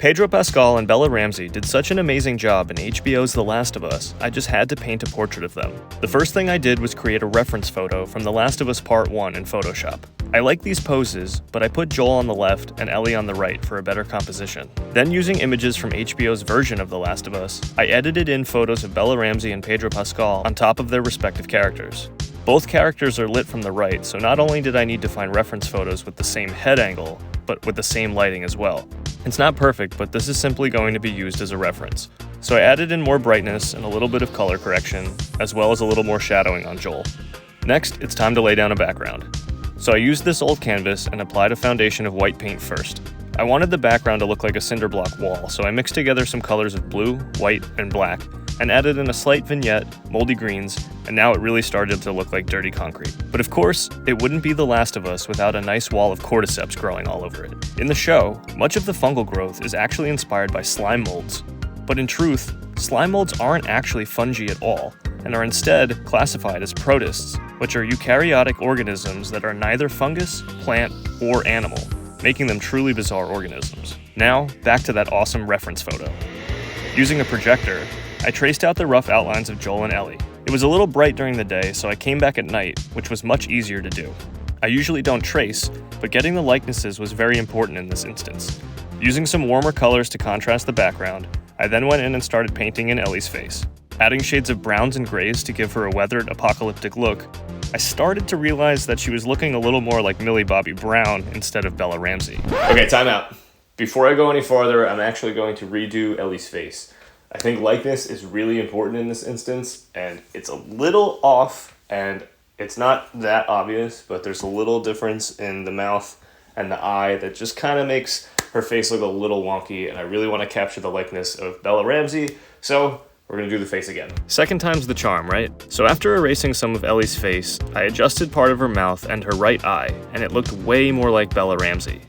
Pedro Pascal and Bella Ramsey did such an amazing job in HBO's The Last of Us, I just had to paint a portrait of them. The first thing I did was create a reference photo from The Last of Us Part 1 in Photoshop. I like these poses, but I put Joel on the left and Ellie on the right for a better composition. Then using images from HBO's version of The Last of Us, I edited in photos of Bella Ramsey and Pedro Pascal on top of their respective characters. Both characters are lit from the right, so not only did I need to find reference photos with the same head angle, but with the same lighting as well. It's not perfect, but this is simply going to be used as a reference. So I added in more brightness and a little bit of color correction, as well as a little more shadowing on Joel. Next, it's time to lay down a background. So I used this old canvas and applied a foundation of white paint first. I wanted the background to look like a cinder block wall, so I mixed together some colors of blue, white, and black, and added in a slight vignette, moldy greens, and now it really started to look like dirty concrete. But of course, it wouldn't be The Last of Us without a nice wall of Cordyceps growing all over it. In the show, much of the fungal growth is actually inspired by slime molds. But in truth, slime molds aren't actually fungi at all, and are instead classified as protists, which are eukaryotic organisms that are neither fungus, plant, or animal, making them truly bizarre organisms. Now, back to that awesome reference photo. Using a projector, I traced out the rough outlines of Joel and Ellie. It was a little bright during the day, so I came back at night, which was much easier to do. I usually don't trace, but getting the likenesses was very important in this instance. Using some warmer colors to contrast the background, I then went in and started painting in Ellie's face. Adding shades of browns and grays to give her a weathered, apocalyptic look, I started to realize that she was looking a little more like Millie Bobby Brown instead of Bella Ramsey. Okay, time out. Before I go any farther, I'm actually going to redo Ellie's face. I think likeness is really important in this instance, and it's a little off, and it's not that obvious, but there's a little difference in the mouth and the eye that just kind of makes her face look a little wonky, and I really want to capture the likeness of Bella Ramsey, so we're going to do the face again. Second time's the charm, right? So after erasing some of Ellie's face, I adjusted part of her mouth and her right eye, and it looked way more like Bella Ramsey.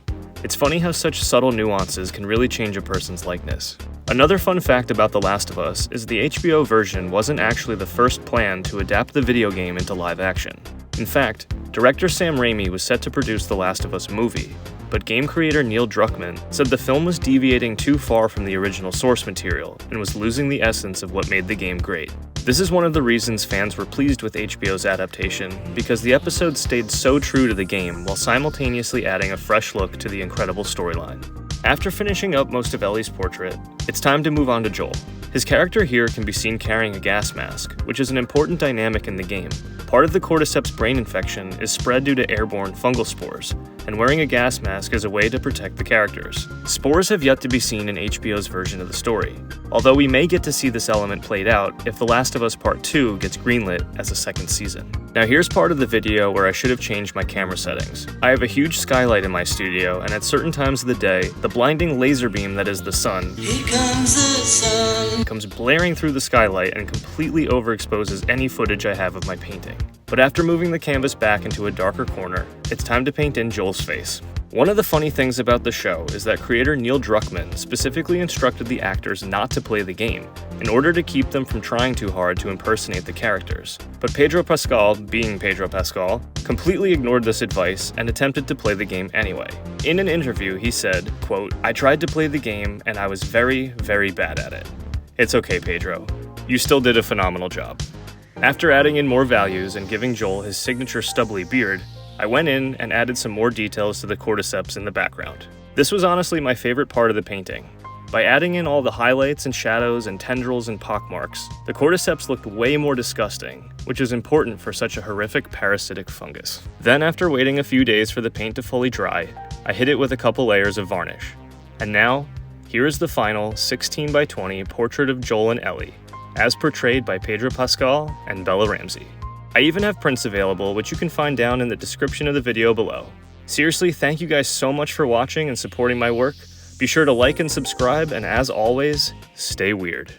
It's funny how such subtle nuances can really change a person's likeness. Another fun fact about The Last of Us is the HBO version wasn't actually the first plan to adapt the video game into live action. In fact, director Sam Raimi was set to produce The Last of Us movie, but game creator Neil Druckmann said the film was deviating too far from the original source material and was losing the essence of what made the game great. This is one of the reasons fans were pleased with HBO's adaptation, because the episode stayed so true to the game while simultaneously adding a fresh look to the incredible storyline. After finishing up most of Ellie's portrait, it's time to move on to Joel. His character here can be seen carrying a gas mask, which is an important dynamic in the game. Part of the Cordyceps brain infection is spread due to airborne fungal spores, and wearing a gas mask is a way to protect the characters. Spores have yet to be seen in HBO's version of the story, although we may get to see this element played out if The Last of Us Part 2 gets greenlit as a second season. Now here's part of the video where I should have changed my camera settings. I have a huge skylight in my studio, and at certain times of the day, the blinding laser beam that is the sun comes blaring through the skylight and completely overexposes any footage I have of my painting. But after moving the canvas back into a darker corner, it's time to paint in Joel's face. One of the funny things about the show is that creator Neil Druckmann specifically instructed the actors not to play the game, in order to keep them from trying too hard to impersonate the characters. But Pedro Pascal, being Pedro Pascal, completely ignored this advice and attempted to play the game anyway. In an interview, he said, quote, "I tried to play the game and I was very, very bad at it. It's okay, Pedro. You still did a phenomenal job." After adding in more values and giving Joel his signature stubbly beard, I went in and added some more details to the cordyceps in the background. This was honestly my favorite part of the painting. By adding in all the highlights and shadows and tendrils and pockmarks, the cordyceps looked way more disgusting, which is important for such a horrific parasitic fungus. Then after waiting a few days for the paint to fully dry, I hit it with a couple layers of varnish. And now, here is the final 16 by 20 portrait of Joel and Ellie, as portrayed by Pedro Pascal and Bella Ramsey. I even have prints available, which you can find down in the description of the video below. Seriously, thank you guys so much for watching and supporting my work. Be sure to like and subscribe, and as always, stay weird.